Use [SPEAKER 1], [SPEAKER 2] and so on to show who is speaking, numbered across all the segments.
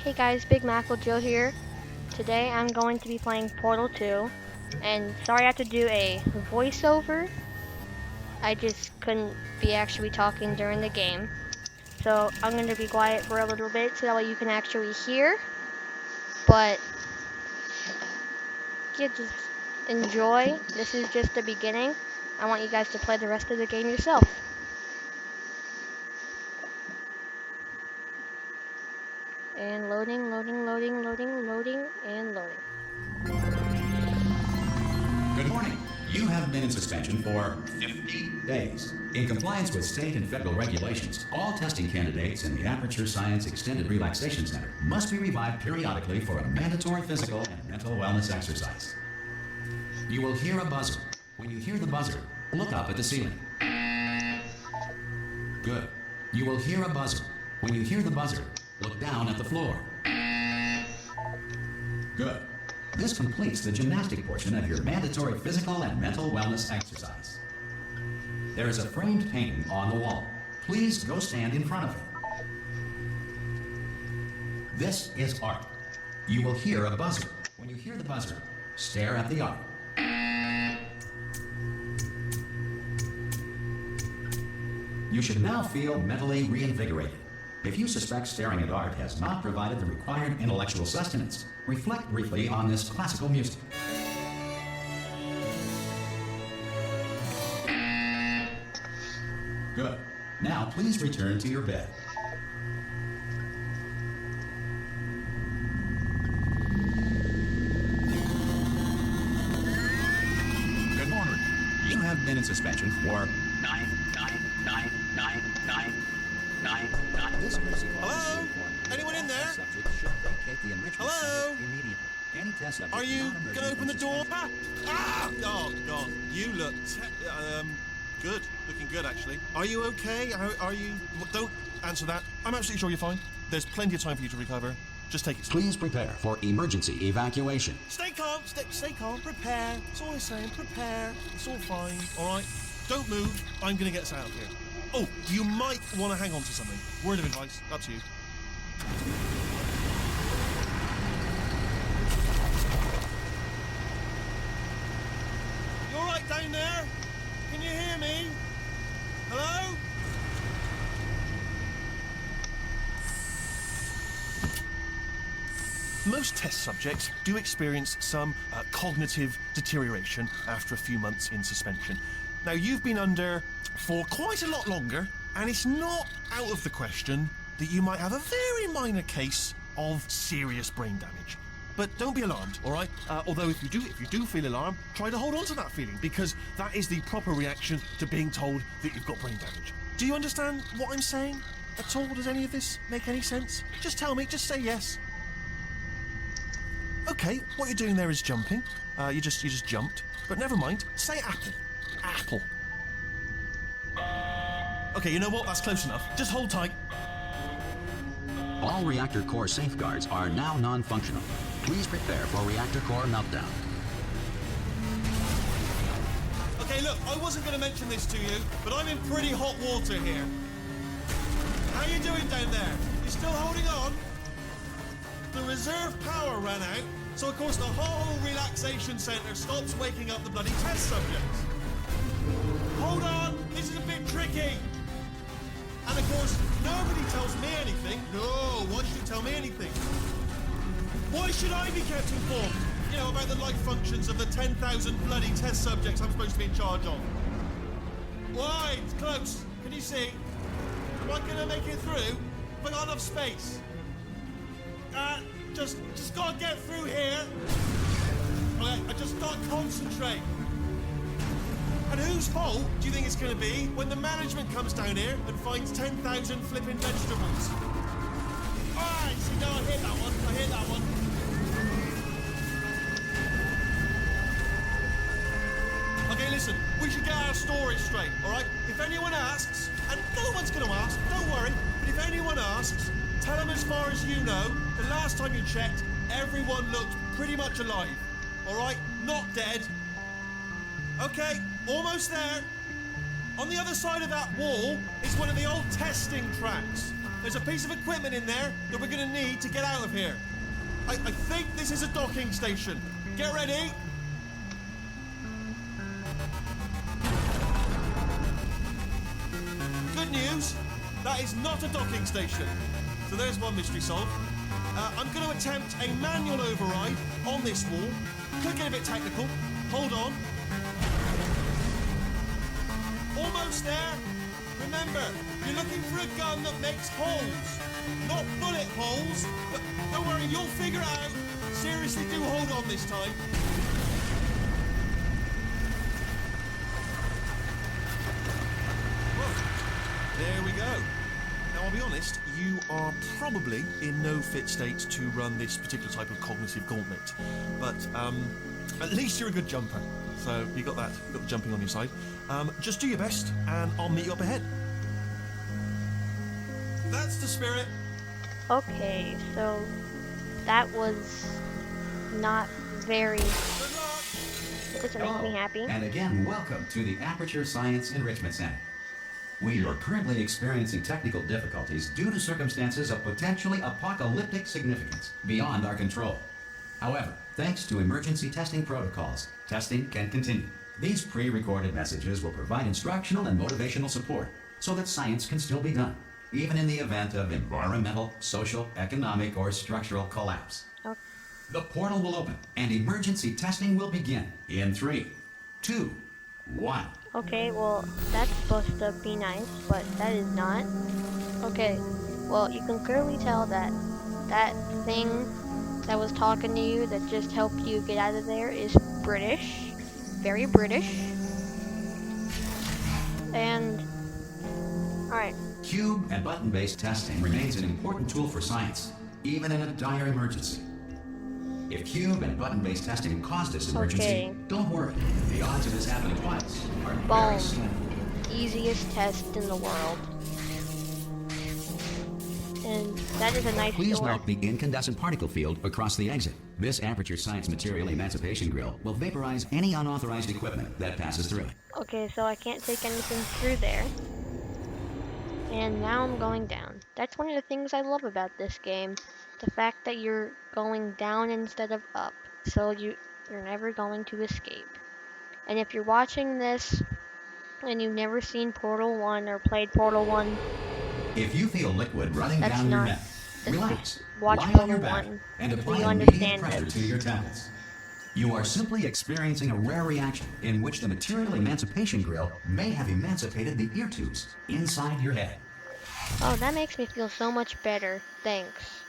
[SPEAKER 1] Hey guys, Big MaClJo here. Today I'm going to be playing Portal 2, and sorry I have to do a voiceover. I just couldn't be actually talking during the game. So I'm going to be quiet for a little bit so that way you can actually hear. But yeah, just enjoy. This is just the beginning. I want you guys to play the rest of the game yourself. And loading, loading, loading, loading, loading, and loading.
[SPEAKER 2] Good morning. You have been in suspension for 50 days. In compliance with state and federal regulations, all testing candidates in the Aperture Science Extended Relaxation Center must be revived periodically for a mandatory physical and mental wellness exercise. You will hear a buzzer. When you hear the buzzer, look up at the ceiling. Good. You will hear a buzzer. When you hear the buzzer, look down at the floor. Good. This completes the gymnastic portion of your mandatory physical and mental wellness exercise. There is a framed painting on the wall. Please go stand in front of it. This is art. You will hear a buzzer. When you hear the buzzer, stare at the art. You should now feel mentally reinvigorated. If you suspect staring at art has not provided the required intellectual sustenance, reflect briefly on this classical music. Good. Now please return to your bed. Good morning. You have been in suspension for 9. This emergency call
[SPEAKER 3] Hello? Anyone in there?
[SPEAKER 2] Subject should vacate the enrichment
[SPEAKER 3] Hello?
[SPEAKER 2] center immediately. Any test subject
[SPEAKER 3] Are you
[SPEAKER 2] not emerging
[SPEAKER 3] gonna open
[SPEAKER 2] from
[SPEAKER 3] the door?
[SPEAKER 2] suspension-
[SPEAKER 3] Oh God, you look good. Looking good, actually. Are you okay? Are you? Don't answer that. I'm absolutely sure you're fine. There's plenty of time for you to recover. Just take it slow.
[SPEAKER 2] Please prepare for emergency evacuation.
[SPEAKER 3] Stay calm. Stay calm. Prepare. That's all I'm saying. Prepare. It's all fine. All right. Don't move. I'm gonna get us out of here. Oh, you might want to hang on to something. Word of advice. Up to you. You all right down there? Can you hear me? Hello? Most test subjects do experience some cognitive deterioration after a few months in suspension. Now, you've been under for quite a lot longer, and it's not out of the question that you might have a very minor case of serious brain damage. But don't be alarmed, all right? Although if you do feel alarmed, try to hold on to that feeling, because that is the proper reaction to being told that you've got brain damage. Do you understand what I'm saying at all? Does any of this make any sense? Just tell me, just say yes. Okay, what you're doing there is jumping. You just jumped. But never mind. Say apple. Apple. Okay, you know what? That's close enough. Just hold tight.
[SPEAKER 2] All reactor core safeguards are now non-functional. Please prepare for reactor core meltdown.
[SPEAKER 3] Okay, look, I wasn't going to mention this to you, but I'm in pretty hot water here. How you doing down there? You still holding on? The reserve power ran out, so of course the whole relaxation centre stops waking up the bloody test subjects. Hold on, this is a bit tricky. And of course, nobody tells me anything. No, why should you tell me anything? Why should I be kept informed? You know, about the life functions of the 10,000 bloody test subjects I'm supposed to be in charge of. Why? It's close. Can you see? Am I gonna make it through? Have I got enough space? Just gotta get through here. Okay, I just gotta concentrate. And whose fault do you think it's gonna be when the management comes down here and finds 10,000 flipping vegetables? Alright, see, no, I hit that one. Okay, listen, we should get our story straight, alright? If anyone asks, and no one's gonna ask, don't worry, but if anyone asks, tell them as far as you know, the last time you checked, everyone looked pretty much alive. Alright? Not dead. Okay, almost there. On the other side of that wall is one of the old testing tracks. there's a piece of equipment in there that we're going to need to get out of here. I think this is a docking station. Get ready. Good news, that is not a docking station. So there's one mystery solved. I'm going to attempt a manual override on this wall. Could get a bit technical. Hold on. Almost there. Remember, you're looking for a gun that makes holes, not bullet holes. But don't worry, you'll figure it out. Seriously, do hold on this time. Whoa. There we go. Now, I'll be honest, you are probably in no fit state to run this particular type of cognitive gauntlet. But at least you're a good jumper. So you got that, got the jumping on your side. Just do your best, and I'll meet you up ahead. That's the spirit.
[SPEAKER 1] Okay, so that was not very...
[SPEAKER 3] Good luck.
[SPEAKER 1] It doesn't make me happy.
[SPEAKER 2] And again, welcome to the Aperture Science Enrichment Center. We are currently experiencing technical difficulties due to circumstances of potentially apocalyptic significance beyond our control. However, thanks to emergency testing protocols, testing can continue. These pre-recorded messages will provide instructional and motivational support so that science can still be done, even in the event of environmental, social, economic, or structural collapse.
[SPEAKER 1] Okay.
[SPEAKER 2] The portal will open and emergency testing will begin in 3, 2, 1.
[SPEAKER 1] Okay, well, that's supposed to be nice, but that is not. Okay, well, you can clearly tell that that thing that was talking to you that just helped you get out of there is British. Very British. And, alright.
[SPEAKER 2] Cube and button-based testing remains an important tool for science, even in a dire emergency. If cube and button-based testing caused this emergency,
[SPEAKER 1] Okay.
[SPEAKER 2] don't worry. The odds of this happening twice are very
[SPEAKER 1] Boom.
[SPEAKER 2] slim.
[SPEAKER 1] Easiest test in the world. And that is a nice
[SPEAKER 2] Please
[SPEAKER 1] door.
[SPEAKER 2] note the incandescent particle field across the exit. This Aperture Science Material Emancipation Grill will vaporize any unauthorized equipment that passes through it.
[SPEAKER 1] Okay, so I can't take anything through there. And now I'm going down. That's one of the things I love about this game. The fact that you're going down instead of up. So you're never going to escape. And if you're watching this and you've never seen Portal 1 or played Portal 1,
[SPEAKER 2] If you feel liquid running
[SPEAKER 1] That's
[SPEAKER 2] down your
[SPEAKER 1] not-
[SPEAKER 2] neck,
[SPEAKER 1] that's
[SPEAKER 2] relax,
[SPEAKER 1] just watch
[SPEAKER 2] lie on
[SPEAKER 1] Portal
[SPEAKER 2] your back,
[SPEAKER 1] 1
[SPEAKER 2] and
[SPEAKER 1] so
[SPEAKER 2] apply
[SPEAKER 1] you
[SPEAKER 2] immediate
[SPEAKER 1] understand
[SPEAKER 2] pressure
[SPEAKER 1] this.
[SPEAKER 2] to your temples. You are simply experiencing a rare reaction in which the Material Emancipation Grill may have emancipated the ear tubes inside your head.
[SPEAKER 1] Oh, that makes me feel so much better. Thanks.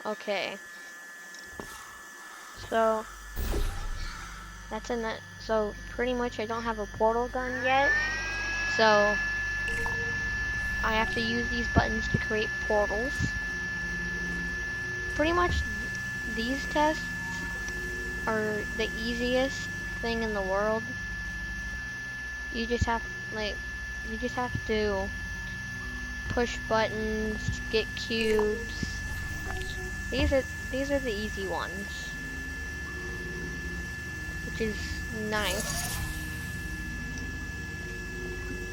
[SPEAKER 1] Okay. So that's in that. So pretty much I don't have a portal gun yet. So I have to use these buttons to create portals. Pretty much these tests are the easiest thing in the world. You just have to push buttons, get cubes. These are the easy ones, which is nice.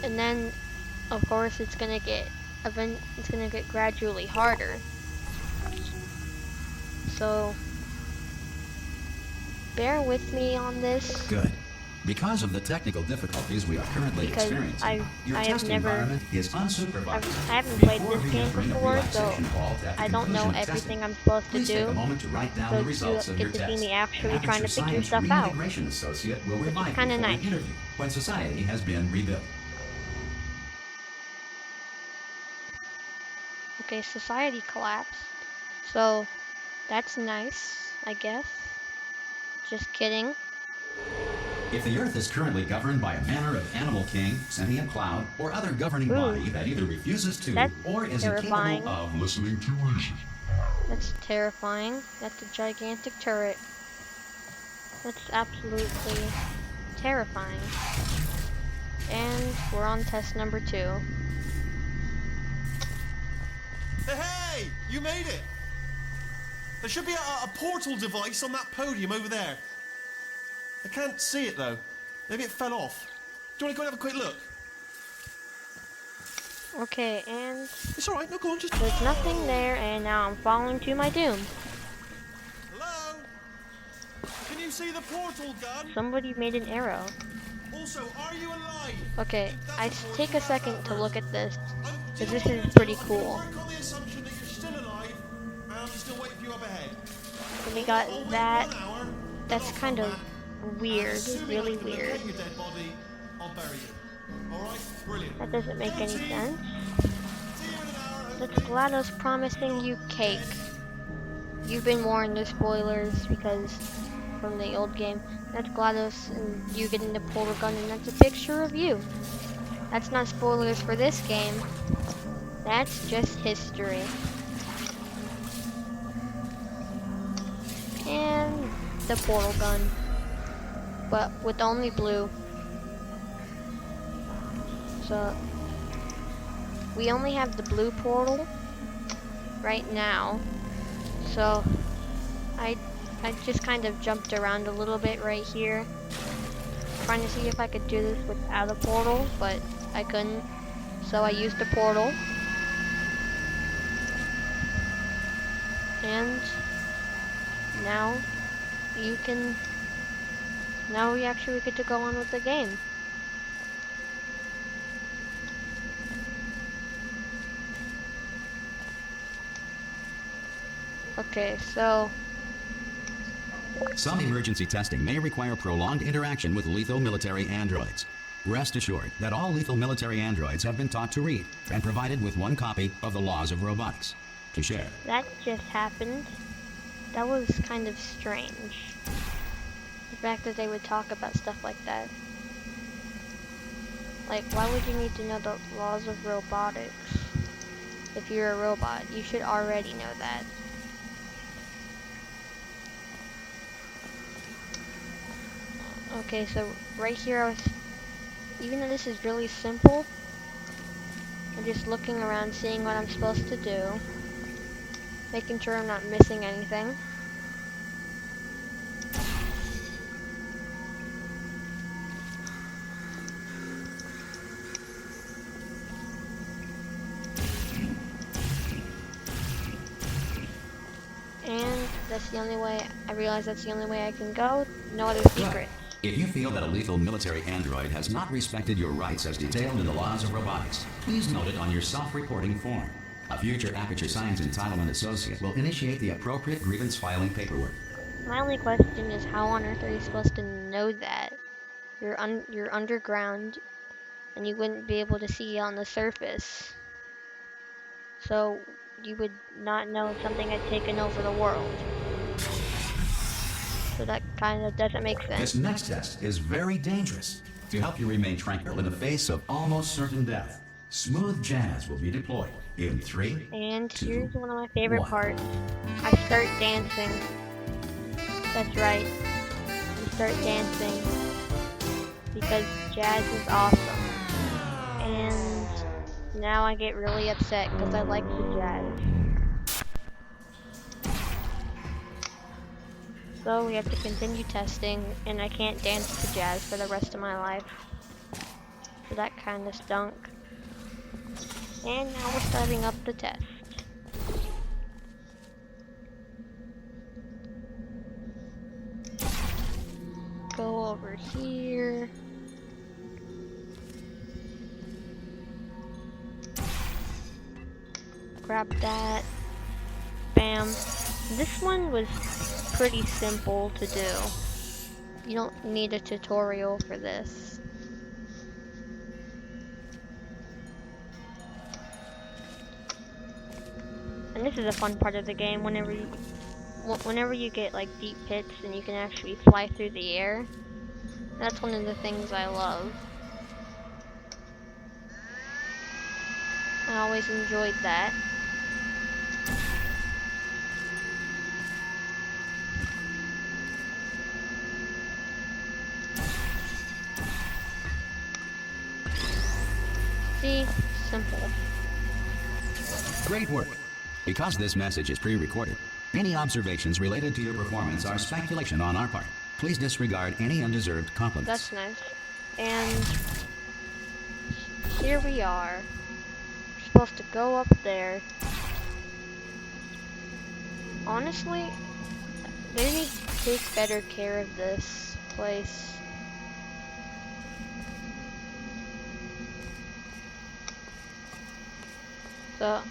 [SPEAKER 1] And then, of course, it's gonna get gradually harder. So bear with me on this.
[SPEAKER 2] Good. Because of the technical difficulties we are currently
[SPEAKER 1] Because
[SPEAKER 2] experiencing, your
[SPEAKER 1] I have
[SPEAKER 2] test
[SPEAKER 1] never-
[SPEAKER 2] environment is unsupervised.
[SPEAKER 1] I haven't played
[SPEAKER 2] Before
[SPEAKER 1] this game
[SPEAKER 2] re-entering the
[SPEAKER 1] before, so
[SPEAKER 2] relaxation vault at the
[SPEAKER 1] I don't know
[SPEAKER 2] conclusion of
[SPEAKER 1] everything
[SPEAKER 2] testing,
[SPEAKER 1] I'm supposed to
[SPEAKER 2] please take a
[SPEAKER 1] do.
[SPEAKER 2] moment to write down
[SPEAKER 1] So
[SPEAKER 2] the results
[SPEAKER 1] you
[SPEAKER 2] of
[SPEAKER 1] get
[SPEAKER 2] your
[SPEAKER 1] to see
[SPEAKER 2] test.
[SPEAKER 1] me actually
[SPEAKER 2] An
[SPEAKER 1] trying to
[SPEAKER 2] Aperture
[SPEAKER 1] figure
[SPEAKER 2] Science
[SPEAKER 1] stuff out.
[SPEAKER 2] Reintegration Associate will revive you
[SPEAKER 1] kinda
[SPEAKER 2] for
[SPEAKER 1] nice.
[SPEAKER 2] an interview when society has been rebuilt.
[SPEAKER 1] Okay, society collapsed. So that's nice, I guess. Just kidding.
[SPEAKER 2] If the Earth is currently governed by a manner of animal king, sentient cloud, or other governing
[SPEAKER 1] Ooh.
[SPEAKER 2] body that either refuses to
[SPEAKER 1] That's
[SPEAKER 2] or is
[SPEAKER 1] terrifying.
[SPEAKER 2] incapable of listening to reason,
[SPEAKER 1] That's terrifying. That's a gigantic turret. That's absolutely terrifying. And we're on test number 2.
[SPEAKER 3] Hey, you made it! There should be a portal device on that podium over there. I can't see it though. Maybe it fell off. Do you want to go and have a quick look?
[SPEAKER 1] Okay, and
[SPEAKER 3] It's alright, no, go on, just...
[SPEAKER 1] there's nothing there, and now I'm falling to my doom.
[SPEAKER 3] Hello? Can you see the portal gun?
[SPEAKER 1] Somebody made an arrow.
[SPEAKER 3] Also, are you alive?
[SPEAKER 1] Okay, take a second to look at this,
[SPEAKER 3] Do
[SPEAKER 1] because
[SPEAKER 3] you
[SPEAKER 1] this
[SPEAKER 3] want me
[SPEAKER 1] is
[SPEAKER 3] to
[SPEAKER 1] pretty
[SPEAKER 3] work
[SPEAKER 1] cool.
[SPEAKER 3] on the assumption that you're still alive, and I'm still waiting for you up ahead?
[SPEAKER 1] So we got
[SPEAKER 3] I'll wait
[SPEAKER 1] that.
[SPEAKER 3] 1 hour, then
[SPEAKER 1] That's
[SPEAKER 3] I'll
[SPEAKER 1] kind
[SPEAKER 3] come
[SPEAKER 1] of
[SPEAKER 3] back, and
[SPEAKER 1] weird,
[SPEAKER 3] assuming
[SPEAKER 1] really
[SPEAKER 3] I can
[SPEAKER 1] weird.
[SPEAKER 3] locate your dead body, I'll bury you. Alright? Brilliant.
[SPEAKER 1] That doesn't make
[SPEAKER 3] Go
[SPEAKER 1] any
[SPEAKER 3] team.
[SPEAKER 1] sense.
[SPEAKER 3] See you in an hour,
[SPEAKER 1] That's
[SPEAKER 3] hopefully.
[SPEAKER 1] GLaDOS promising you cake. You've been warned of spoilers because from the old game. That's GLaDOS and you getting the portal gun, and that's a picture of you. That's not spoilers for this game. That's just history. And the portal gun, but with only blue. So we only have the blue portal right now. So I just kind of jumped around a little bit right here, trying to see if I could do this without a portal, but I couldn't. So I used the portal. And now we actually get to go on with the game. Okay, so
[SPEAKER 2] Some emergency testing may require prolonged interaction with lethal military androids. Rest assured that all lethal military androids have been taught to read and provided with one copy of the Laws of Robotics to share.
[SPEAKER 1] that just happened. That was kind of strange. The fact that they would talk about stuff like that. Like, why would you need to know the laws of robotics? If you're a robot, you should already know that. Okay, so right here, even though this is really simple, I'm just looking around, seeing what I'm supposed to do, making sure I'm not missing anything. And that's the only way, I realize that's the only way I can go. No other secret.
[SPEAKER 2] If you feel that a lethal military android has not respected your rights as detailed in the Laws of Robotics, please note it on your self-reporting form. A future Aperture Science Entitlement Associate will initiate the appropriate grievance filing paperwork.
[SPEAKER 1] My only question is, how on earth are you supposed to know that? You're underground, and you wouldn't be able to see on the surface. So you would not know something had taken over the world. So that kind of doesn't make sense.
[SPEAKER 2] This next test is very dangerous. To help you remain tranquil in the face of almost certain death, smooth jazz will be deployed in 3,
[SPEAKER 1] And
[SPEAKER 2] 2,
[SPEAKER 1] here's one of my favorite
[SPEAKER 2] 1.
[SPEAKER 1] parts. I start dancing. That's right. You start dancing. Because jazz is awesome. And now I get really upset because I like the jazz. So we have to continue testing, and I can't dance to jazz for the rest of my life. So that kind of stunk. And now we're starting up the test. Go over here. Grab that. Bam. This one was pretty simple to do. You don't need a tutorial for this. And this is a fun part of the game, whenever you get like deep pits and you can actually fly through the air. That's one of the things I love. I always enjoyed that. See? Simple.
[SPEAKER 2] Great work. Because this message is pre-recorded, any observations related to your performance are speculation on our part. Please disregard any undeserved compliments.
[SPEAKER 1] That's nice. And here we are. supposed to go up there. Honestly, they need to take better care of this place. So,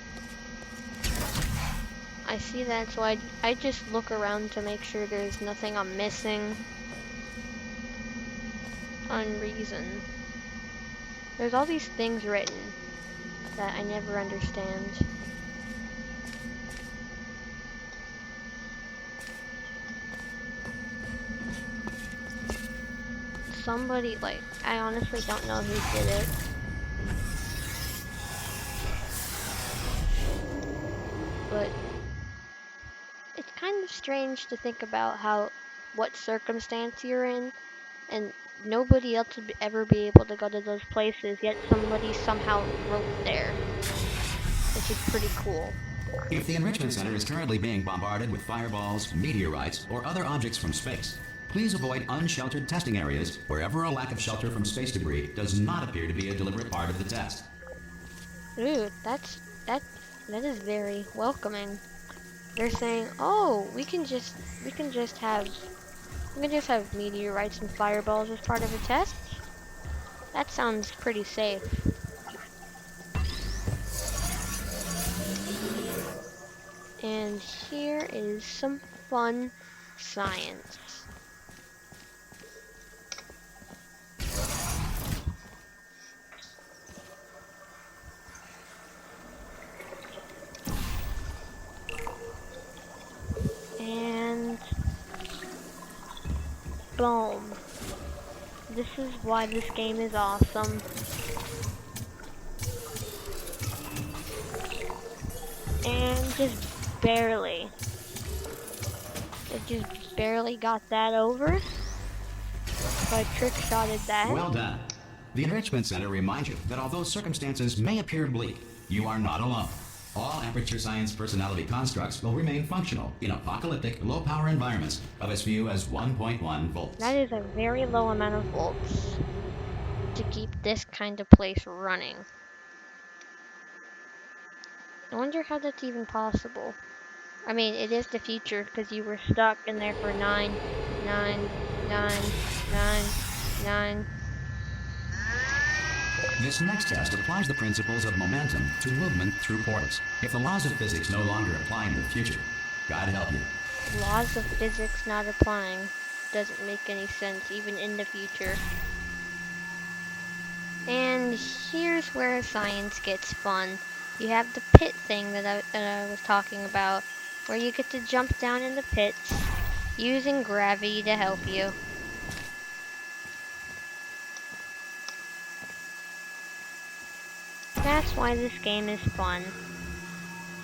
[SPEAKER 1] I see that, so I just look around to make sure there's nothing I'm missing. Unreason. There's all these things written that I never understand. Somebody, like, I honestly don't know who did it. But it's kind of strange to think about what circumstance you're in, and nobody else would ever be able to go to those places, yet somebody somehow wrote there, which is pretty cool.
[SPEAKER 2] If the Enrichment Center is currently being bombarded with fireballs, meteorites, or other objects from space, please avoid unsheltered testing areas wherever a lack of shelter from space debris does not appear to be a deliberate part of the test.
[SPEAKER 1] Ooh, that is very welcoming. They're saying, "Oh, we can just have meteorites and fireballs as part of a test." That sounds pretty safe. And here is some fun science. And boom. This is why this game is awesome. And just barely. It just barely got that over. So I trick-shotted that.
[SPEAKER 2] Well done. The Enrichment Center reminds you that although circumstances may appear bleak, you are not alone. All Aperture Science personality constructs will remain functional in apocalyptic, low-power environments of as few as 1.1 volts.
[SPEAKER 1] That is a very low amount of volts to keep this kind of place running. I wonder how that's even possible. I mean, it is the future because you were stuck in there for 9, 9, 9, 9, 9.
[SPEAKER 2] This next test applies the principles of momentum to movement through portals. If the laws of physics no longer apply in the future, God help you.
[SPEAKER 1] Laws of physics not applying doesn't make any sense even in the future. And here's where science gets fun. You have the pit thing that I was talking about, where you get to jump down in the pits using gravity to help you. That's why this game is fun,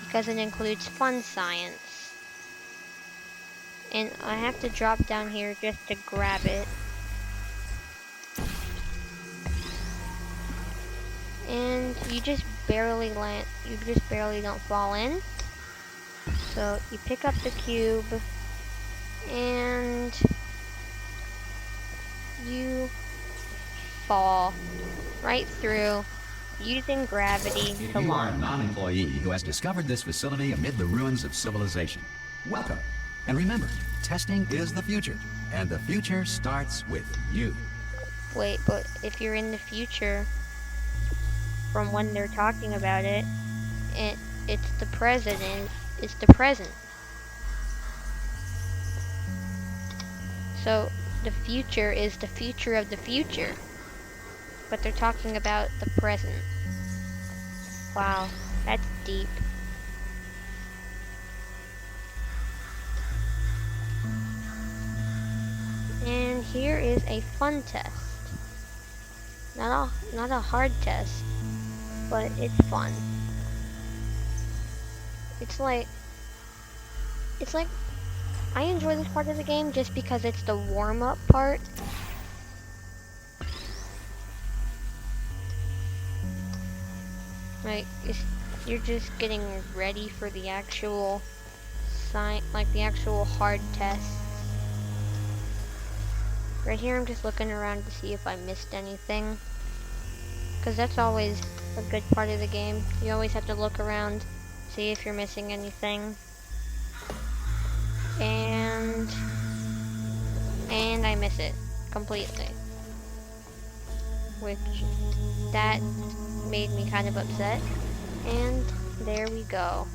[SPEAKER 1] because it includes fun science. And I have to drop down here just to grab it. And you just barely land, you just barely don't fall in. So you pick up the cube and you fall right through using gravity
[SPEAKER 2] If
[SPEAKER 1] to
[SPEAKER 2] you are a
[SPEAKER 1] launch.
[SPEAKER 2] non-employee who has discovered this facility amid the ruins of civilization, welcome. And remember, testing is the future, and the future starts with you.
[SPEAKER 1] Wait, but if you're in the future, from when they're talking about it, it's the president, it's the present. So the future is the future of the future, but they're talking about the present. Wow, that's deep. And here is a fun test. Not a hard test, but it's fun. It's like I enjoy this part of the game just because it's the warm-up part. Like you're just getting ready for the actual the actual hard test. Right here I'm just looking around to see if I missed anything, because that's always a good part of the game. You always have to look around, see if you're missing anything. And I miss it completely. Which, that made me kind of upset. And there we go.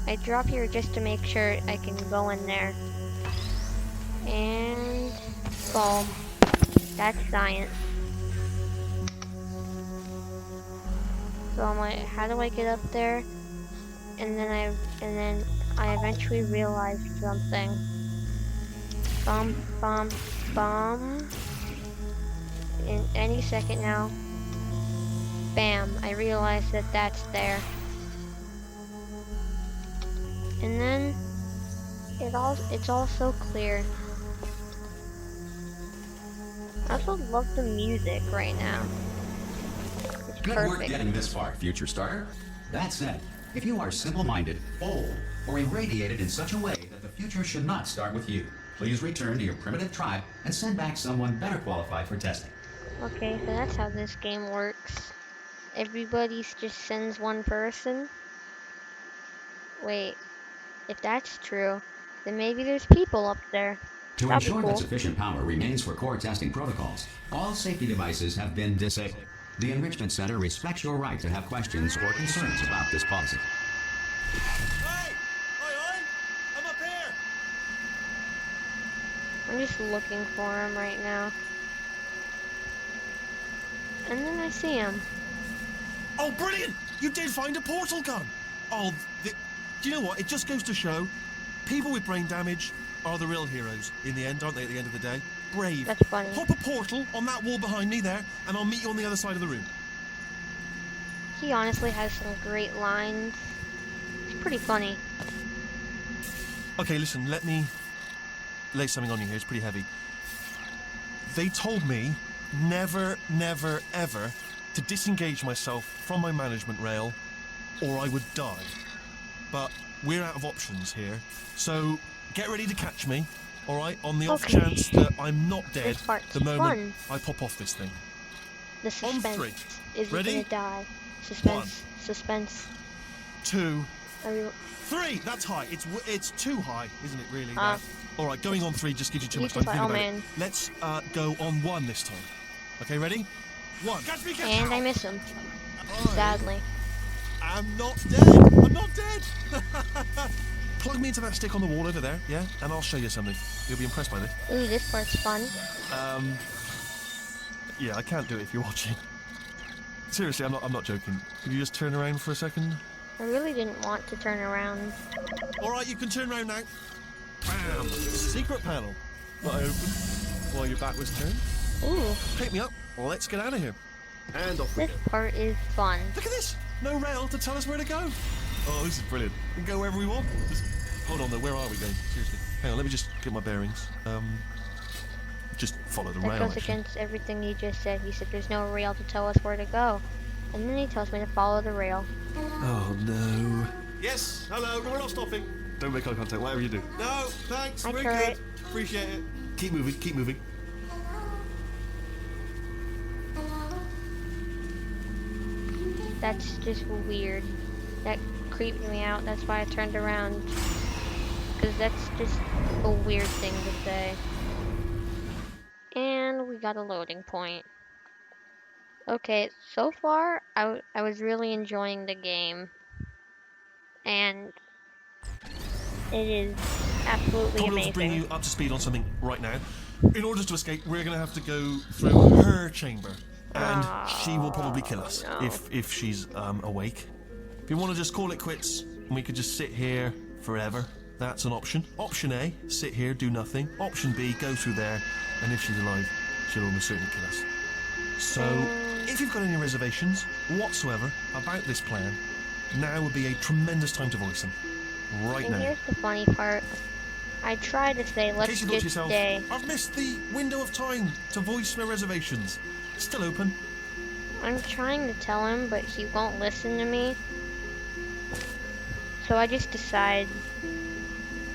[SPEAKER 1] I drop here just to make sure I can go in there. And boom. That's science. So I'm like, how do I get up there? And then I eventually realized something. Bum bum bum. In any second now. Bam, I realized that that's there. And then it's all so clear. I also love the music right now. It's
[SPEAKER 2] Good work
[SPEAKER 1] perfect.
[SPEAKER 2] getting this far, future starter. That said, if you are simple-minded, old, or irradiated in such a way that the future should not start with you, please return to your primitive tribe and send back someone better qualified for testing.
[SPEAKER 1] Okay, so that's how this game works. Everybody just sends one person. Wait, if that's true, then maybe there's people up there.
[SPEAKER 2] To
[SPEAKER 1] That'd be
[SPEAKER 2] ensure that
[SPEAKER 1] cool.
[SPEAKER 2] sufficient power remains for core testing protocols, all safety devices have been disabled. The Enrichment Center respects your right to have questions or concerns about this policy.
[SPEAKER 3] Hey! Oi! I'm up here!
[SPEAKER 1] I'm just looking for him right now. And then I see him.
[SPEAKER 3] Oh, brilliant! You did find a portal gun! Oh, do you know what? It just goes to show, people with brain damage are the real heroes in the end, aren't they, at the end of the day? Brave.
[SPEAKER 1] That's funny.
[SPEAKER 3] Pop a portal on that wall behind me there, and I'll meet you on the other side of the room.
[SPEAKER 1] He honestly has some great lines. It's pretty funny.
[SPEAKER 3] Okay, listen, let me lay something on you here. It's pretty heavy. They told me never, never, ever to disengage myself from my management rail or I would die. But we're out of options here. So get ready to catch me, alright? On the off
[SPEAKER 1] Okay.
[SPEAKER 3] chance that I'm not dead
[SPEAKER 1] This part's
[SPEAKER 3] the moment
[SPEAKER 1] fun.
[SPEAKER 3] I pop off this thing.
[SPEAKER 1] The
[SPEAKER 3] On
[SPEAKER 1] suspense.
[SPEAKER 3] three.
[SPEAKER 1] Is he
[SPEAKER 3] Ready?
[SPEAKER 1] gonna die? Suspense. Suspense.
[SPEAKER 3] 2,
[SPEAKER 1] Are you...
[SPEAKER 3] 3! That's high. It's too high, isn't it, really?
[SPEAKER 1] Uh,
[SPEAKER 3] that? Alright, going on 3 just gives you too
[SPEAKER 1] you
[SPEAKER 3] much time to
[SPEAKER 1] just
[SPEAKER 3] think
[SPEAKER 1] like,
[SPEAKER 3] about
[SPEAKER 1] oh, man.
[SPEAKER 3] it. Let's go on 1 this time. Okay, ready? 1. Catch me, catch me!
[SPEAKER 1] And I miss him.
[SPEAKER 3] Oh,
[SPEAKER 1] Sadly.
[SPEAKER 3] I'm not dead! I'm not dead! Plug me into that stick on the wall over there, yeah? And I'll show you something. You'll be impressed by this.
[SPEAKER 1] Ooh, this part's fun.
[SPEAKER 3] Yeah, I can't do it if you're watching. Seriously, I'm not joking. Could you just turn around for a second?
[SPEAKER 1] I really didn't want to turn around.
[SPEAKER 3] Alright, you can turn around now. Bam! Secret panel. That I opened while your back was turned.
[SPEAKER 1] Ooh,
[SPEAKER 3] Pick me up. Let's get out of here. And off we
[SPEAKER 1] this
[SPEAKER 3] go.
[SPEAKER 1] part is fun.
[SPEAKER 3] Look at this! No rail to tell us where to go. Oh, this is brilliant. We can go wherever we want. Just, hold on though, where are we going? Seriously. Hang on, let me just get my bearings. Just follow the
[SPEAKER 1] That
[SPEAKER 3] rail,
[SPEAKER 1] goes
[SPEAKER 3] actually.
[SPEAKER 1] against everything he just said. He said there's no rail to tell us where to go. And then he tells me to follow the rail.
[SPEAKER 3] Oh, no. Yes, hello, no, we're not stopping. Don't make eye contact, whatever you do. No, thanks,
[SPEAKER 1] Hi,
[SPEAKER 3] we're
[SPEAKER 1] turret.
[SPEAKER 3] good. Appreciate it. Keep moving, keep moving.
[SPEAKER 1] That's just weird. That creeped me out. That's why I turned around. Because that's just a weird thing to say. And we got a loading point. Okay, so far, I was really enjoying the game. And it is absolutely
[SPEAKER 3] Probably to bring
[SPEAKER 1] amazing.
[SPEAKER 3] you up to speed on something right now. In order to escape, we're going to have to go through her chamber. And she will probably kill us
[SPEAKER 1] no.
[SPEAKER 3] if she's awake. If you want to just call it quits, and we could just sit here forever, that's an option. Option A, sit here, do nothing. Option B, go through there, and if she's alive, she'll almost certainly kill us. So, if you've got any reservations whatsoever about this plan, now would be a tremendous time to voice them. Right
[SPEAKER 1] And
[SPEAKER 3] now.
[SPEAKER 1] here's the funny part. I tried to say,
[SPEAKER 3] In
[SPEAKER 1] let's
[SPEAKER 3] case you thought to
[SPEAKER 1] just
[SPEAKER 3] yourself,
[SPEAKER 1] stay.
[SPEAKER 3] I've missed the window of time to voice my reservations. Still open.
[SPEAKER 1] I'm trying to tell him, but he won't listen to me. So I just decide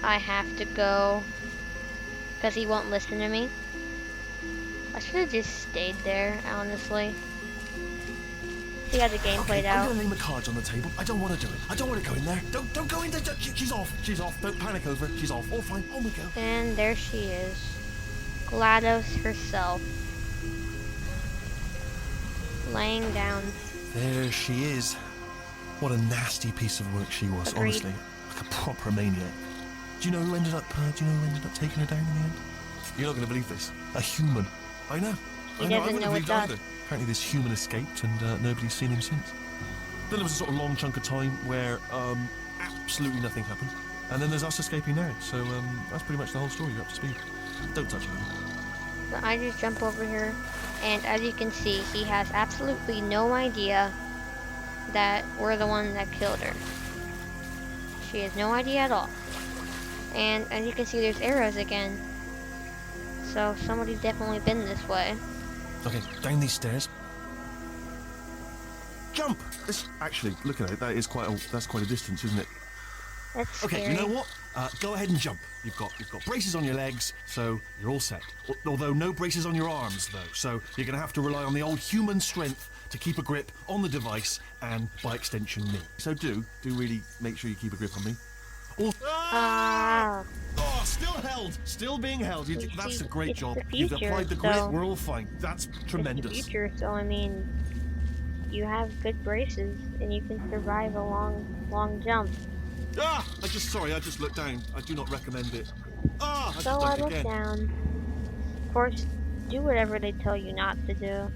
[SPEAKER 1] I have to go because he won't listen to me. I should have just stayed there, honestly. see how the game
[SPEAKER 4] Okay,
[SPEAKER 1] played
[SPEAKER 4] I'm
[SPEAKER 1] out.
[SPEAKER 4] gonna lay my cards on the table. I don't want to do it. I don't want to go in there. Don't go in there. She's off. She's off. Don't panic over it. She's off. All fine. On we go.
[SPEAKER 1] And there she is. GLaDOS herself. Laying down.
[SPEAKER 4] There she is. What a nasty piece of work she was,
[SPEAKER 1] Agreed.
[SPEAKER 4] honestly. Like a proper maniac. Do you know who ended up taking her down in the end? You're not going to believe this. A human. I know.
[SPEAKER 1] He
[SPEAKER 4] I
[SPEAKER 1] doesn't
[SPEAKER 4] wouldn't
[SPEAKER 1] know
[SPEAKER 4] have
[SPEAKER 1] it's
[SPEAKER 4] believed
[SPEAKER 1] us.
[SPEAKER 4] either. Apparently this human escaped and nobody's seen him since. Then there was a sort of long chunk of time where absolutely nothing happened. And then there's us escaping now. So that's pretty much the whole story. You're up to speed. Don't touch it.
[SPEAKER 1] So I just jump over here, and as you can see, he has absolutely no idea that we're the one that killed her. She has no idea at all. And as you can see, there's arrows again. So somebody's definitely been this way.
[SPEAKER 4] Okay, down these stairs. Jump! Actually, look at it. That's quite a distance, isn't it?
[SPEAKER 1] That's scary.
[SPEAKER 4] Okay, you know what? Go ahead and jump. You've got braces on your legs, so you're all set. Although no braces on your arms, though. So you're going to have to rely on the old human strength to keep a grip on the device and, by extension, me. So do really make sure you keep a grip on me.
[SPEAKER 1] Ah.
[SPEAKER 4] Oh, still held. Still being held. That's a great
[SPEAKER 1] It's
[SPEAKER 4] job.
[SPEAKER 1] the
[SPEAKER 4] You've
[SPEAKER 1] future,
[SPEAKER 4] applied the grit.
[SPEAKER 1] so-
[SPEAKER 4] We're all fine. That's
[SPEAKER 1] It's
[SPEAKER 4] tremendous.
[SPEAKER 1] the future, so I mean, you have good braces, and you can survive a long jump.
[SPEAKER 4] Ah! I just looked down. I do not recommend it. Ah! I just
[SPEAKER 1] So I
[SPEAKER 4] done it
[SPEAKER 1] look
[SPEAKER 4] again.
[SPEAKER 1] down. Of course, do whatever they tell you not to do.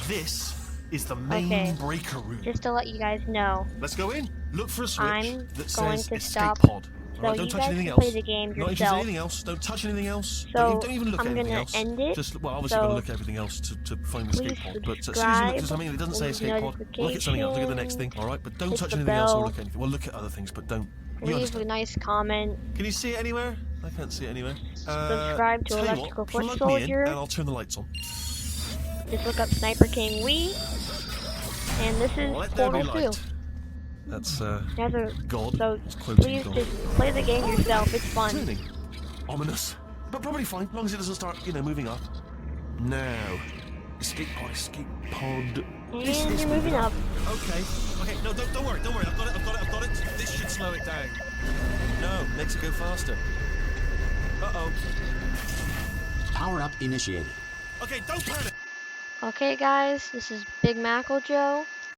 [SPEAKER 4] This is the main
[SPEAKER 1] Okay.
[SPEAKER 4] breaker room.
[SPEAKER 1] Just to let you guys know.
[SPEAKER 4] Let's go in. Look for a switch
[SPEAKER 1] I'm
[SPEAKER 4] that
[SPEAKER 1] going
[SPEAKER 4] says
[SPEAKER 1] to
[SPEAKER 4] escape
[SPEAKER 1] stop.
[SPEAKER 4] pod.
[SPEAKER 1] So
[SPEAKER 4] Alright, don't
[SPEAKER 1] you
[SPEAKER 4] touch
[SPEAKER 1] guys
[SPEAKER 4] anything
[SPEAKER 1] can
[SPEAKER 4] else.
[SPEAKER 1] play the game
[SPEAKER 4] Not interested in
[SPEAKER 1] yourself.
[SPEAKER 4] anything else. Don't touch anything else.
[SPEAKER 1] So
[SPEAKER 4] don't even look
[SPEAKER 1] I'm
[SPEAKER 4] at anything
[SPEAKER 1] gonna
[SPEAKER 4] else.
[SPEAKER 1] end it.
[SPEAKER 4] Just obviously
[SPEAKER 1] So
[SPEAKER 4] gotta look at everything else to find the escape
[SPEAKER 1] please
[SPEAKER 4] pod. But as soon as you look at something that doesn't say
[SPEAKER 1] subscribe,
[SPEAKER 4] escape pod, look at something else. Look at the next thing. All right, but don't
[SPEAKER 1] hit
[SPEAKER 4] touch
[SPEAKER 1] the
[SPEAKER 4] anything else or
[SPEAKER 1] bell,
[SPEAKER 4] look at anything. Well, look at other things, but don't. You
[SPEAKER 1] leave a
[SPEAKER 4] understand?
[SPEAKER 1] nice comment.
[SPEAKER 4] Can you see it anywhere? I can't see it anywhere.
[SPEAKER 1] Subscribe to
[SPEAKER 4] tell you
[SPEAKER 1] Electrical
[SPEAKER 4] what,
[SPEAKER 1] Foot
[SPEAKER 4] plug
[SPEAKER 1] Soldier.
[SPEAKER 4] me in and I'll turn the lights on.
[SPEAKER 1] Just look up Sniper King Wii. And this is
[SPEAKER 4] Let there be
[SPEAKER 1] Portal 2.
[SPEAKER 4] light. That's
[SPEAKER 1] It has a,
[SPEAKER 4] God.
[SPEAKER 1] so
[SPEAKER 4] It's quoting
[SPEAKER 1] please
[SPEAKER 4] God.
[SPEAKER 1] just play the game yourself. It's fun.
[SPEAKER 4] Turning. Ominous. But probably fine, as long as it doesn't start, moving up. Now. Escape pod.
[SPEAKER 1] And you're moving up.
[SPEAKER 4] Okay. No, don't worry. I've got it. This should slow it down. No, makes it go faster. Uh-oh.
[SPEAKER 2] Power up initiated.
[SPEAKER 4] Okay, don't panic.
[SPEAKER 1] Okay guys, this is Big MaClJo.